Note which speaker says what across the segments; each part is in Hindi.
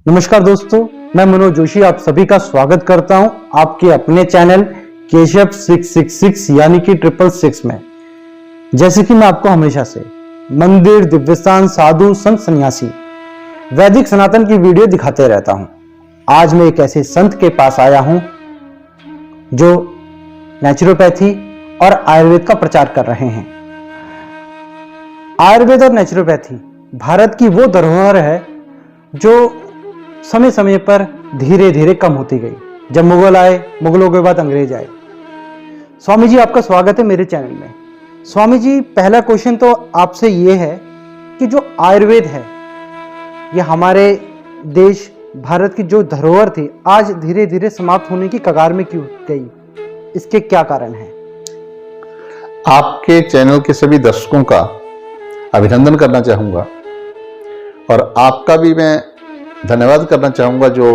Speaker 1: नमस्कार दोस्तों, मैं मनोज जोशी आप सभी का स्वागत करता हूं आपके अपने चैनल केशव 666 यानी कि 666 में। जैसे कि मैं आपको हमेशा से मंदिर, दिव्यस्थान, साधु, संत, सन्यासी, वैदिक सनातन की वीडियो दिखाते रहता हूं। आज मैं एक ऐसे संत के पास आया हूं जो नेचुरोपैथी और आयुर्वेद का प्रचार कर रहे हैं। आयुर्वेद और नेचुरोपैथी भारत की वो धरोहर है जो समय समय पर धीरे धीरे कम होती गई। जब मुगल आए, मुगलों के बाद अंग्रेज आए। स्वामी जी, आपका स्वागत है मेरे चैनल में। स्वामी जी, पहला क्वेश्चन तो आपसे ये है कि जो आयुर्वेद है ये हमारे देश भारत की जो धरोहर थी आज धीरे धीरे समाप्त होने की कगार में क्यों गई, इसके क्या कारण है?
Speaker 2: आपके चैनल के सभी दर्शकों का अभिनंदन करना चाहूँगा और आपका भी मैं धन्यवाद करना चाहूँगा जो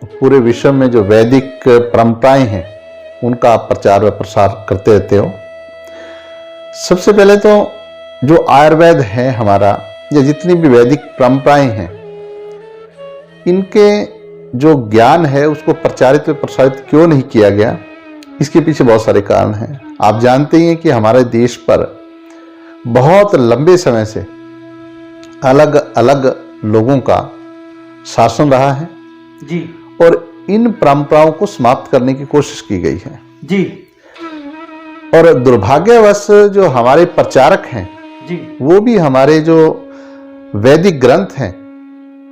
Speaker 2: पूरे विश्व में जो वैदिक परंपराएं हैं उनका आप प्रचार व प्रसार करते रहते हो। सबसे पहले तो जो आयुर्वेद है हमारा या जितनी भी वैदिक परंपराएं हैं इनके जो ज्ञान है उसको प्रचारित व प्रसारित क्यों नहीं किया गया, इसके पीछे बहुत सारे कारण हैं। आप जानते ही हैं कि हमारे देश पर बहुत लंबे समय से अलग अलग लोगों का शासन रहा है
Speaker 1: जी,
Speaker 2: और इन परंपराओं को समाप्त करने की कोशिश की गई है
Speaker 1: जी,
Speaker 2: और दुर्भाग्यवश जो हमारे प्रचारक हैं
Speaker 1: जी,
Speaker 2: वो भी हमारे जो वैदिक ग्रंथ हैं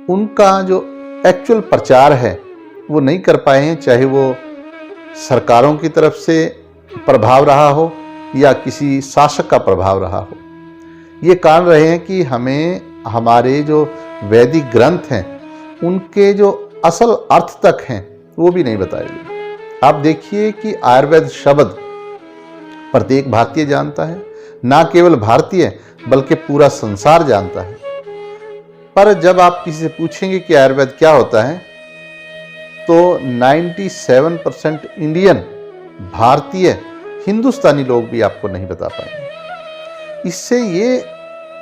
Speaker 2: उनका जो एक्चुअल प्रचार है वो नहीं कर पाए हैं, चाहे वो सरकारों की तरफ से प्रभाव रहा हो या किसी शासक का प्रभाव रहा हो। ये कारण रहे हैं कि हमें हमारे जो वैदिक ग्रंथ हैं उनके जो असल अर्थ तक हैं वो भी नहीं बताए गए। आप देखिए कि आयुर्वेद शब्द प्रत्येक भारतीय जानता है, ना केवल भारतीय बल्कि पूरा संसार जानता है। पर जब आप किसी से पूछेंगे कि आयुर्वेद क्या होता है तो 97% इंडियन, भारतीय, हिंदुस्तानी लोग भी आपको नहीं बता पाएंगे। इससे ये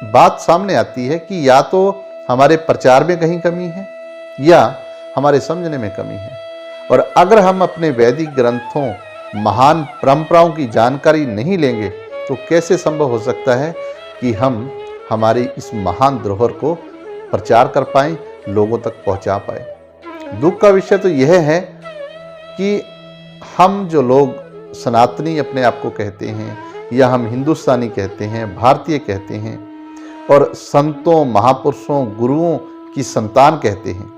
Speaker 2: बात सामने आती है कि या तो हमारे प्रचार में कहीं कमी है या हमारे समझने में कमी है। और अगर हम अपने वैदिक ग्रंथों, महान परंपराओं की जानकारी नहीं लेंगे तो कैसे संभव हो सकता है कि हम हमारी इस महान धरोहर को प्रचार कर पाएं, लोगों तक पहुंचा पाएं। दुख का विषय तो यह है कि हम जो लोग सनातनी अपने आप को कहते हैं या हम हिंदुस्तानी कहते हैं, भारतीय कहते हैं और संतों, महापुरुषों, गुरुओं की संतान कहते हैं,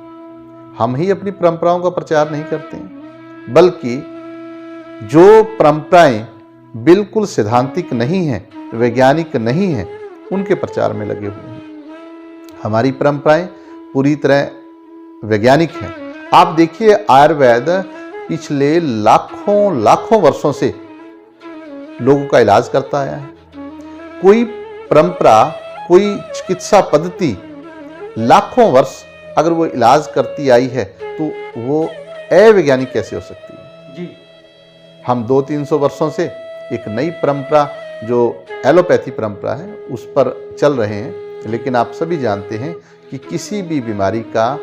Speaker 2: हम ही अपनी परंपराओं का प्रचार नहीं करते हैं, बल्कि जो परंपराएं बिल्कुल सैद्धांतिक नहीं हैं, वैज्ञानिक नहीं हैं, उनके प्रचार में लगे हुए हैं। हमारी परंपराएं पूरी तरह वैज्ञानिक हैं। आप देखिए आयुर्वेद पिछले लाखों वर्षों से लोगों का इलाज करता आया है। कोई परंपरा, कोई चिकित्सा पद्धति लाखों वर्ष अगर वो इलाज करती आई है तो वो अवैज्ञानिक कैसे हो सकती है
Speaker 1: जी।
Speaker 2: हम 200-300 वर्षों से एक नई परंपरा जो एलोपैथी परंपरा है उस पर चल रहे हैं, लेकिन आप सभी जानते हैं कि किसी भी बीमारी का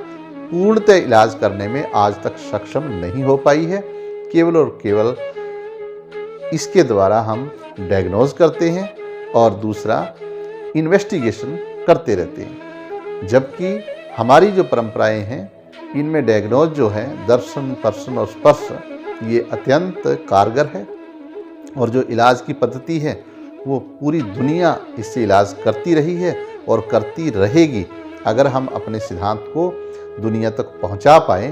Speaker 2: पूर्णतः इलाज करने में आज तक सक्षम नहीं हो पाई है। केवल और केवल इसके द्वारा हम डायग्नोज करते हैं और दूसरा इन्वेस्टिगेशन करते रहते हैं, जबकि हमारी जो परंपराएं हैं इनमें डायग्नोज जो है दर्शन, स्पर्शन और स्पर्श ये अत्यंत कारगर है और जो इलाज की पद्धति है वो पूरी दुनिया इससे इलाज करती रही है और करती रहेगी। अगर हम अपने सिद्धांत को दुनिया तक पहुंचा पाएँ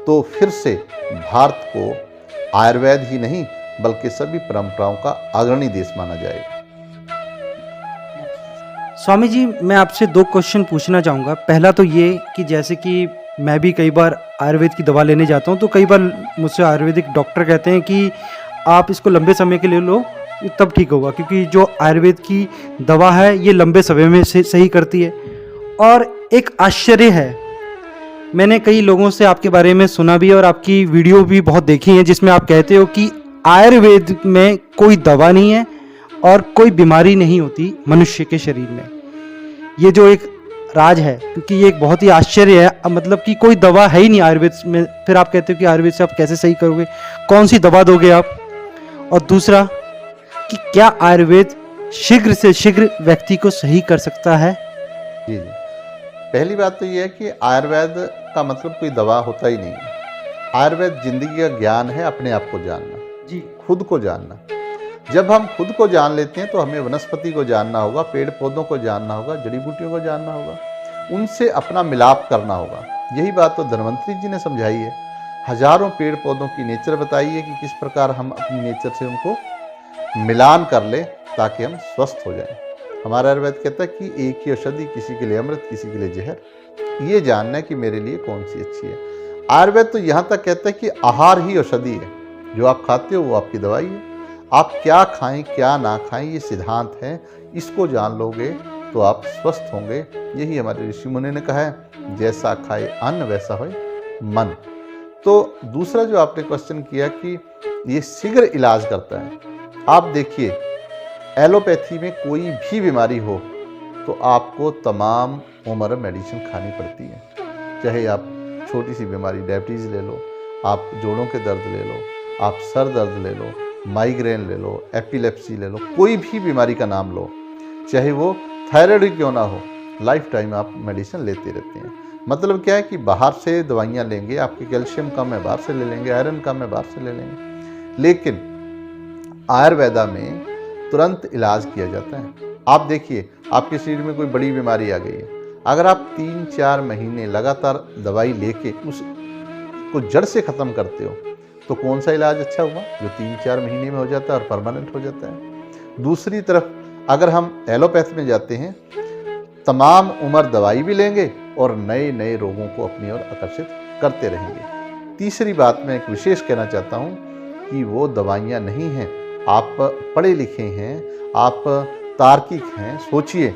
Speaker 2: तो फिर से भारत को आयुर्वेद ही नहीं बल्कि सभी परंपराओं का अग्रणी देश माना जाएगा।
Speaker 1: स्वामी जी, मैं आपसे 2 क्वेश्चन पूछना चाहूँगा। पहला तो ये कि जैसे कि मैं भी कई बार आयुर्वेद की दवा लेने जाता हूँ तो कई बार मुझसे आयुर्वेदिक डॉक्टर कहते हैं कि आप इसको लंबे समय के लिए लो तब ठीक होगा, क्योंकि जो आयुर्वेद की दवा है ये लंबे समय में से सही करती है। और एक आश्चर्य है, मैंने कई लोगों से आपके बारे में सुना भी और आपकी वीडियो भी बहुत देखी है जिसमें आप कहते हो कि आयुर्वेद में कोई दवा नहीं है और कोई बीमारी नहीं होती मनुष्य के शरीर में। ये जो एक राज है, क्योंकि ये एक बहुत ही आश्चर्य है। मतलब कि कोई दवा है ही नहीं आयुर्वेद में, फिर आप कहते हो कि आयुर्वेद से आप कैसे सही करोगे, कौन सी दवा दोगे आप? और दूसरा कि क्या आयुर्वेद शीघ्र से शीघ्र व्यक्ति को सही कर सकता है?
Speaker 2: जी जी। पहली बात तो ये है कि आयुर्वेद का मतलब कोई दवा होता ही नहीं है। आयुर्वेद जिंदगी का ज्ञान है, अपने आप को जानना,
Speaker 1: जी,
Speaker 2: खुद को जानना। जब हम खुद को जान लेते हैं तो हमें वनस्पति को जानना होगा, पेड़ पौधों को जानना होगा, जड़ी बूटियों को जानना होगा, उनसे अपना मिलाप करना होगा। यही बात तो धन्वंतरी जी ने समझाई है। हजारों पेड़ पौधों की नेचर बताई है कि किस प्रकार हम अपनी नेचर से उनको मिलान कर ले ताकि हम स्वस्थ हो जाएं। हमारा आयुर्वेद कहता है कि एक ही औषधि, किसी के लिए अमृत, किसी के लिए जहर। ये जानना है कि मेरे लिए कौन सी अच्छी है। आयुर्वेद तो यहाँ तक कहता है कि आहार ही औषधि है। जो आप खाते हो वो आपकी दवाई है। आप क्या खाएं क्या ना खाएं ये सिद्धांत है। इसको जान लोगे तो आप स्वस्थ होंगे। यही हमारे ऋषि मुनि ने कहा है, जैसा खाए अन्न वैसा होए मन। तो दूसरा जो आपने क्वेश्चन किया कि ये शीघ्र इलाज करता है, आप देखिए एलोपैथी में कोई भी बीमारी हो तो आपको तमाम उम्र मेडिसिन खानी पड़ती है। चाहे आप छोटी सी बीमारी डायबिटीज़ ले लो, आप जोड़ों के दर्द ले लो, आप सर दर्द ले लो, माइग्रेन ले लो, एपिलेप्सी ले लो, कोई भी बीमारी का नाम लो, चाहे वो थायराइड क्यों ना हो, लाइफ टाइम आप मेडिसिन लेते रहते हैं। मतलब क्या है कि बाहर से दवाइयाँ लेंगे, आपके कैल्शियम कम है बाहर से ले लेंगे, आयरन कम है बाहर से ले लेंगे, लेकिन आयुर्वेदा में तुरंत इलाज किया जाता है। आप देखिए आपके शरीर में कोई बड़ी बीमारी आ गई है, अगर आप 3-4 महीने लगातार दवाई लेके उसको जड़ से ख़त्म करते हो तो कौन सा इलाज अच्छा हुआ? जो 3-4 महीने में हो जाता है और परमानेंट हो जाता है। दूसरी तरफ अगर हम एलोपैथ में जाते हैं, तमाम उम्र दवाई भी लेंगे और नए नए रोगों को अपनी ओर आकर्षित करते रहेंगे। तीसरी बात मैं एक विशेष कहना चाहता हूँ कि वो दवाइयाँ नहीं हैं। आप पढ़े लिखे हैं, आप तार्किक हैं, सोचिए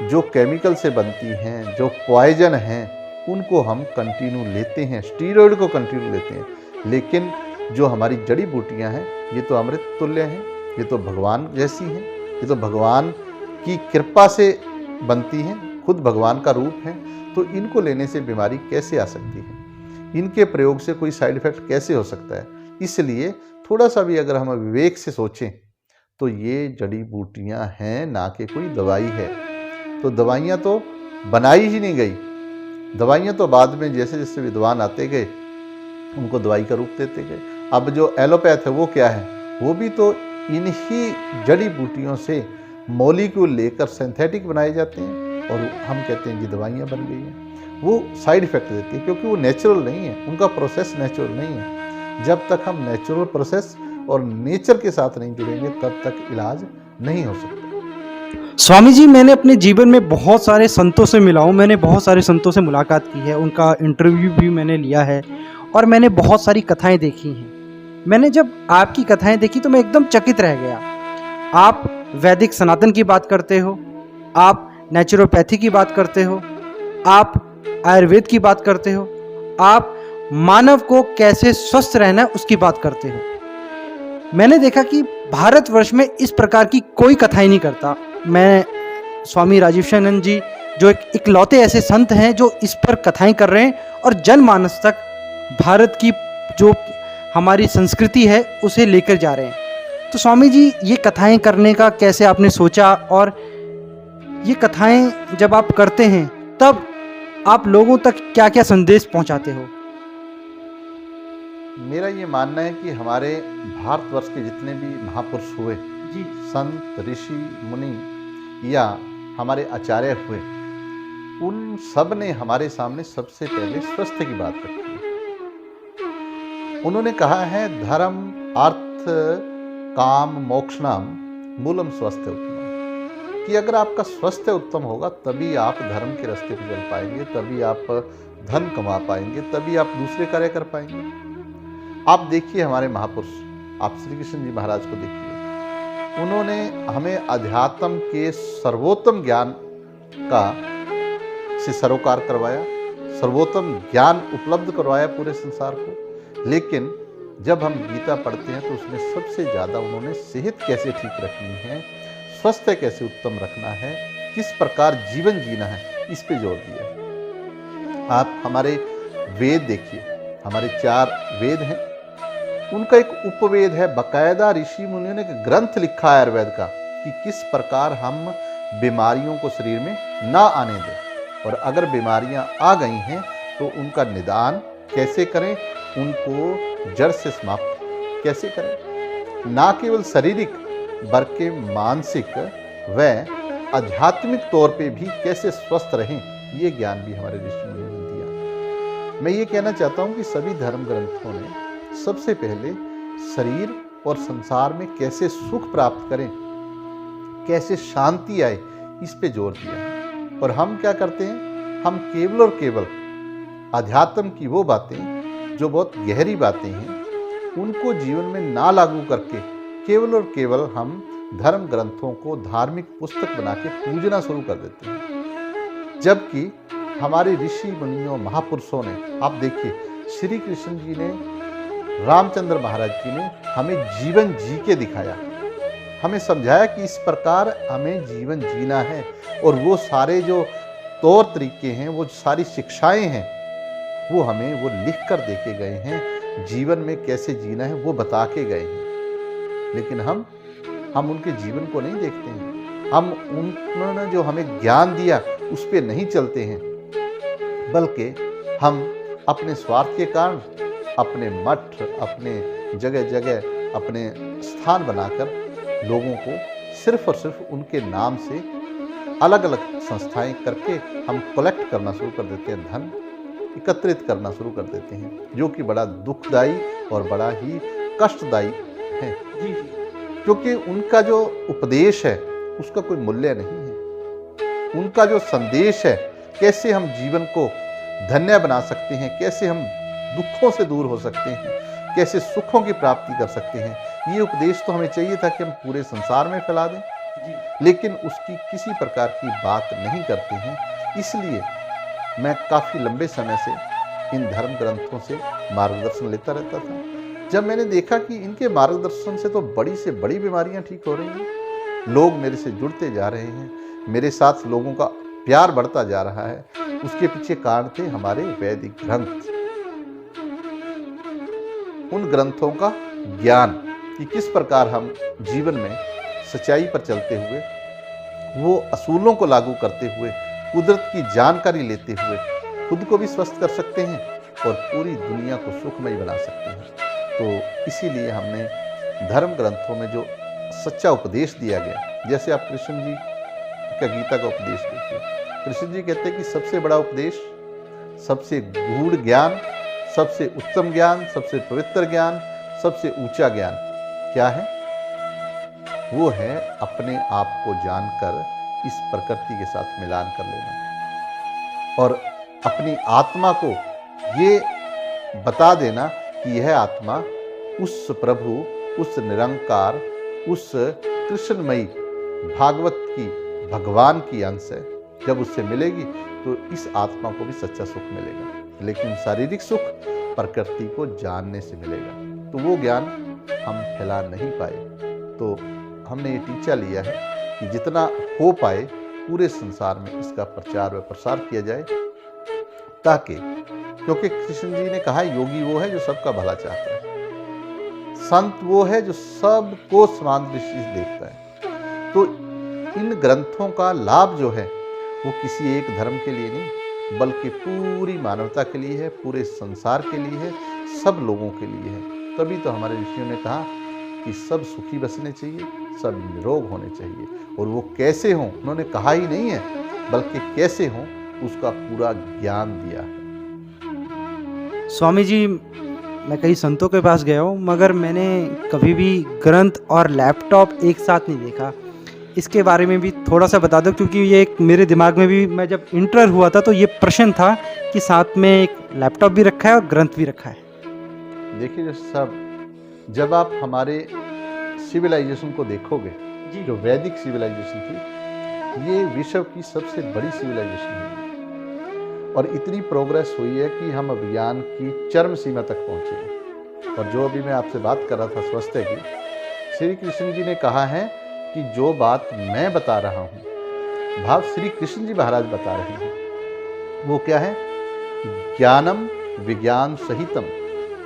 Speaker 2: जो केमिकल से बनती हैं, जो पॉइजन हैं, उनको हम कंटिन्यू लेते हैं, स्टीरॉयड को कंटिन्यू लेते हैं, लेकिन जो हमारी जड़ी बूटियां हैं ये तो अमृत तुल्य हैं, ये तो भगवान जैसी हैं, ये तो भगवान की कृपा से बनती हैं, खुद भगवान का रूप है। तो इनको लेने से बीमारी कैसे आ सकती है? इनके प्रयोग से कोई साइड इफेक्ट कैसे हो सकता है? इसलिए थोड़ा सा भी अगर हम विवेक से सोचें तो ये जड़ी बूटियां हैं, ना कि कोई दवाई है। तो दवाइयाँ तो बनाई ही नहीं गई, दवाइयाँ तो बाद में जैसे जैसे विद्वान आते गए उनको दवाई का रूप देते गए। अब जो एलोपैथ है वो क्या है? वो भी तो इन्हीं जड़ी बूटियों से मॉलिक्यूल लेकर सिंथेटिक बनाए जाते हैं और हम कहते हैं कि दवाइयाँ बन गई हैं। वो साइड इफेक्ट देती है क्योंकि वो नेचुरल नहीं है, उनका प्रोसेस नेचुरल नहीं है। जब तक हम नेचुरल प्रोसेस और नेचर के साथ नहीं जुड़ेंगे तब तक इलाज नहीं हो सकता।
Speaker 1: स्वामी जी, मैंने अपने जीवन में बहुत सारे संतों से मिला हूँ, मैंने बहुत सारे संतों से मुलाकात की है, उनका इंटरव्यू भी मैंने लिया है और मैंने बहुत सारी कथाएं देखी हैं। मैंने जब आपकी कथाएं देखी तो मैं एकदम चकित रह गया। आप वैदिक सनातन की बात करते हो, आप नेचुरोपैथी की बात करते हो, आप आयुर्वेद की बात करते हो, आप मानव को कैसे स्वस्थ रहना है उसकी बात करते हो। मैंने देखा कि भारतवर्ष में इस प्रकार की कोई कथाएं नहीं करता। मैं स्वामी राजीव शरण जी जो एक इकलौते ऐसे संत हैं जो इस पर कथाएं कर रहे हैं और जनमानस तक भारत की जो हमारी संस्कृति है उसे लेकर जा रहे हैं। तो स्वामी जी, ये कथाएं करने का कैसे आपने सोचा और ये कथाएं जब आप करते हैं तब आप लोगों तक क्या क्या संदेश पहुंचाते हो?
Speaker 2: मेरा ये मानना है कि हमारे भारतवर्ष के जितने भी महापुरुष हुए
Speaker 1: जी,
Speaker 2: संत, ऋषि, मुनि या हमारे आचार्य हुए, उन सब ने हमारे सामने सबसे पहले स्वास्थ्य की बात रखी है। उन्होंने कहा है धर्म अर्थ काम मोक्षणाम मूलम स्वास्थ्य उत्तम, कि अगर आपका स्वास्थ्य उत्तम होगा तभी आप धर्म के रास्ते पर चल पाएंगे, तभी आप धन कमा पाएंगे, तभी आप दूसरे कार्य कर पाएंगे। आप देखिए हमारे महापुरुष, आप श्री कृष्ण जी महाराज को देखिए, उन्होंने हमें अध्यात्म के सर्वोत्तम ज्ञान का से सरोकार करवाया, सर्वोत्तम ज्ञान उपलब्ध करवाया पूरे संसार को। लेकिन जब हम गीता पढ़ते हैं तो उसमें सबसे ज़्यादा उन्होंने सेहत कैसे ठीक रखनी है, स्वास्थ्य कैसे उत्तम रखना है, किस प्रकार जीवन जीना है, इस पे जोर दिया। आप हमारे वेद देखिए, हमारे 4 वेद हैं, उनका एक उपवेद है, बकायदा ऋषि मुनियों ने एक ग्रंथ लिखा है आयुर्वेद का कि किस प्रकार हम बीमारियों को शरीर में ना आने दें, और अगर बीमारियां आ गई हैं तो उनका निदान कैसे करें, उनको जड़ से समाप्त कैसे करें। ना केवल शारीरिक बल्कि मानसिक व आध्यात्मिक तौर पे भी कैसे स्वस्थ रहें, ये ज्ञान भी हमारे ऋषि मुनियों ने दिया। मैं ये कहना चाहता हूँ कि सभी धर्म ग्रंथों ने सबसे पहले शरीर और संसार में कैसे सुख प्राप्त करें, कैसे शांति आए, इस पे जोर दिया है। और हम क्या करते हैं, हम केवल और केवल अध्यात्म की वो बातें जो बहुत गहरी बातें हैं उनको जीवन में ना लागू करके केवल और केवल हम धर्म ग्रंथों को धार्मिक पुस्तक बना के पूजना शुरू कर देते हैं। जबकि हमारे ऋषि मुनियों महापुरुषों ने, आप देखिए श्री कृष्ण जी ने, रामचंद्र महाराज जी ने हमें जीवन जी के दिखाया, हमें समझाया कि इस प्रकार हमें जीवन जीना है। और वो सारे जो तौर तरीके हैं, वो सारी शिक्षाएं हैं, वो हमें वो लिख कर दे के गए हैं, जीवन में कैसे जीना है वो बता के गए हैं। लेकिन हम उनके जीवन को नहीं देखते हैं, हम उन्होंने जो हमें ज्ञान दिया उस पर नहीं चलते हैं, बल्कि हम अपने स्वार्थ के कारण अपने मठ, अपने जगह जगह अपने स्थान बनाकर लोगों को सिर्फ और सिर्फ उनके नाम से अलग अलग संस्थाएं करके हम कलेक्ट करना शुरू कर देते हैं, धन एकत्रित करना शुरू कर देते हैं, जो कि बड़ा दुखदाई और बड़ा ही कष्टदायी है। क्योंकि उनका जो उपदेश है उसका कोई मूल्य नहीं है। उनका जो संदेश है, कैसे हम जीवन को धन्य बना सकते हैं, कैसे हम दुखों से दूर हो सकते हैं, कैसे सुखों की प्राप्ति कर सकते हैं, ये उपदेश तो हमें चाहिए था कि हम पूरे संसार में फैला दें, लेकिन उसकी किसी प्रकार की बात नहीं करते हैं। इसलिए मैं काफ़ी लंबे समय से इन धर्म ग्रंथों से मार्गदर्शन लेता रहता था। जब मैंने देखा कि इनके मार्गदर्शन से तो बड़ी से बड़ी बीमारियां ठीक हो रही हैं, लोग मेरे से जुड़ते जा रहे हैं, मेरे साथ लोगों का प्यार बढ़ता जा रहा है, उसके पीछे कारण थे हमारे वैदिक ग्रंथ। उन ग्रंथों का ज्ञान कि किस प्रकार हम जीवन में सच्चाई पर चलते हुए, वो असूलों को लागू करते हुए, कुदरत की जानकारी लेते हुए खुद को भी स्वस्थ कर सकते हैं और पूरी दुनिया को सुखमय बना सकते हैं। तो इसीलिए हमने धर्म ग्रंथों में जो सच्चा उपदेश दिया गया, जैसे आप कृष्ण जी का गीता का उपदेश देखिए, कृष्ण जी कहते हैं कि सबसे बड़ा उपदेश, सबसे गूढ़ ज्ञान, सबसे उत्तम ज्ञान, सबसे पवित्र ज्ञान, सबसे ऊंचा ज्ञान क्या है? वो है अपने आप को जानकर इस प्रकृति के साथ मिलान कर लेना और अपनी आत्मा को ये बता देना कि यह आत्मा उस प्रभु, उस निरंकार, उस कृष्णमयी भागवत की, भगवान की अंश है। जब उससे मिलेगी तो इस आत्मा को भी सच्चा सुख मिलेगा, लेकिन शारीरिक सुख प्रकृति को जानने से मिलेगा। तो वो ज्ञान हम फैला नहीं पाए। तो हमने ये टीचा लिया है कि जितना हो पाए पूरे संसार में इसका प्रचार व प्रसार किया जाए, ताकि, क्योंकि कृष्ण जी ने कहा योगी वो है जो सबका भला चाहता है, संत वो है जो सबको समान दृष्टि से देखता है। तो इन ग्रंथों का लाभ जो है वो किसी एक धर्म के लिए नहीं, बल्कि पूरी मानवता के लिए है, पूरे संसार के लिए है, सब लोगों के लिए है। तभी तो हमारे ऋषियों ने कहा कि सब सुखी बसने चाहिए, सब निरोग होने चाहिए। और वो कैसे हों उन्होंने कहा ही नहीं है, बल्कि कैसे हों उसका पूरा ज्ञान दिया है।
Speaker 1: स्वामी जी, मैं कई संतों के पास गया हूँ, मगर मैंने कभी भी ग्रंथ और लैपटॉप एक साथ नहीं देखा। इसके बारे में भी थोड़ा सा बता दो, क्योंकि ये एक मेरे दिमाग में भी, मैं जब इंटर हुआ था तो ये प्रश्न था कि साथ में एक लैपटॉप भी रखा है और ग्रंथ भी रखा है।
Speaker 2: देखिए सब, जब आप हमारे सिविलाइजेशन को देखोगे, जो वैदिक सिविलाइजेशन थी, ये विश्व की सबसे बड़ी सिविलाइजेशन है और इतनी प्रोग्रेस हुई है कि हम अभियान की चरम सीमा तक पहुंचे हैं। और जो अभी मैं आपसे बात कर रहा था स्वास्थ्य की, श्री कृष्ण जी ने कहा है कि जो बात मैं बता रहा हूँ, भाव श्री कृष्ण जी महाराज बता रहे हैं, वो क्या है? ज्ञानम विज्ञान सहितम,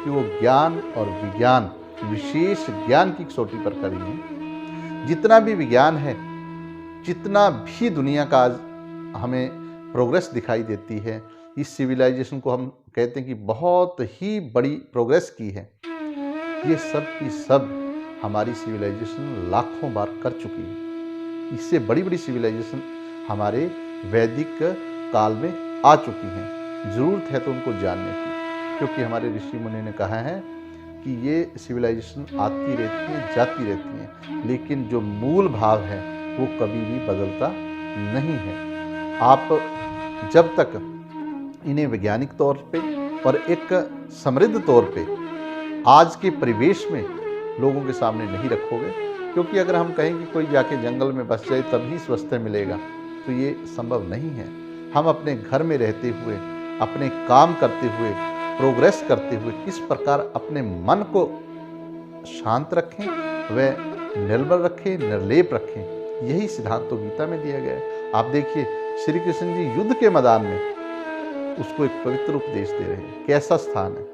Speaker 2: कि वो ज्ञान और विज्ञान, विशेष ज्ञान की कसौटी पर खड़ी है। जितना भी विज्ञान है, जितना भी दुनिया का आज हमें प्रोग्रेस दिखाई देती है, इस सिविलाइजेशन को हम कहते हैं कि बहुत ही बड़ी प्रोग्रेस की है, ये सब की सब हमारी सिविलाइजेशन लाखों बार कर चुकी है। इससे बड़ी बड़ी सिविलाइजेशन हमारे वैदिक काल में आ चुकी हैं। ज़रूरत है तो उनको जानने की, क्योंकि हमारे ऋषि मुनि ने कहा है कि ये सिविलाइजेशन आती रहती है, जाती रहती हैं, लेकिन जो मूल भाव है वो कभी भी बदलता नहीं है। आप जब तक इन्हें वैज्ञानिक तौर पे और एक समृद्ध तौर पे आज के परिवेश में लोगों के सामने नहीं रखोगे, क्योंकि अगर हम कहें कि कोई जाके जंगल में बस जाए तभी स्वास्थ्य मिलेगा, तो ये संभव नहीं है। हम अपने घर में रहते हुए, अपने काम करते हुए, प्रोग्रेस करते हुए किस प्रकार अपने मन को शांत रखें, व निर्मल रखें, निर्लेप रखें, यही सिद्धांत तो गीता में दिया गया है। आप देखिए श्री कृष्ण जी युद्ध के मैदान में उसको एक पवित्र उपदेश दे रहे हैं, कैसा स्थान है।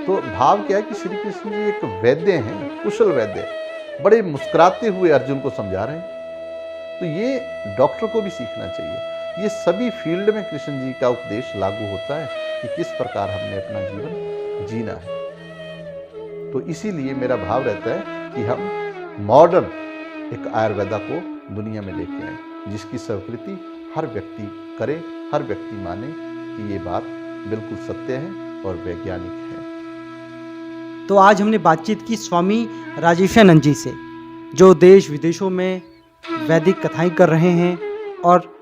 Speaker 2: तो भाव क्या है कि श्री कृष्ण जी एक वैद्य हैं, कुशल वैद्य, बड़े मुस्कुराते हुए अर्जुन को समझा रहे हैं। तो ये डॉक्टर को भी सीखना चाहिए। ये सभी फील्ड में कृष्ण जी का उपदेश लागू होता है कि किस प्रकार हमने अपना जीवन जीना है। तो इसीलिए मेरा भाव रहता है कि हम मॉडर्न एक आयुर्वेदा को दुनिया में लेके आए, जिसकी स्वीकृति हर व्यक्ति करे, हर व्यक्ति माने कि ये बात बिल्कुल सत्य है और वैज्ञानिक है।
Speaker 1: तो आज हमने बातचीत की स्वामी राजेशानंद जी से, जो देश विदेशों में वैदिक कथाएं कर रहे हैं और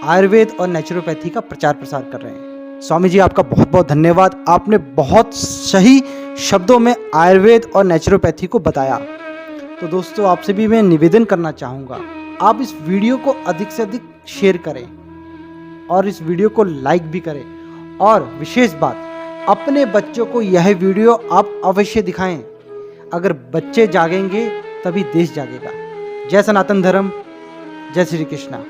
Speaker 1: आयुर्वेद और नेचुरोपैथी का प्रचार प्रसार कर रहे हैं। स्वामी जी, आपका बहुत बहुत धन्यवाद। आपने बहुत सही शब्दों में आयुर्वेद और नेचुरोपैथी को बताया। तो दोस्तों, आपसे भी मैं निवेदन करना चाहूँगा, आप इस वीडियो को अधिक से अधिक शेयर करें और इस वीडियो को लाइक भी करें, और विशेष बात, अपने बच्चों को यह वीडियो आप अवश्य दिखाएं। अगर बच्चे जागेंगे तभी देश जागेगा। जय सनातन धर्म, जय श्री कृष्णा।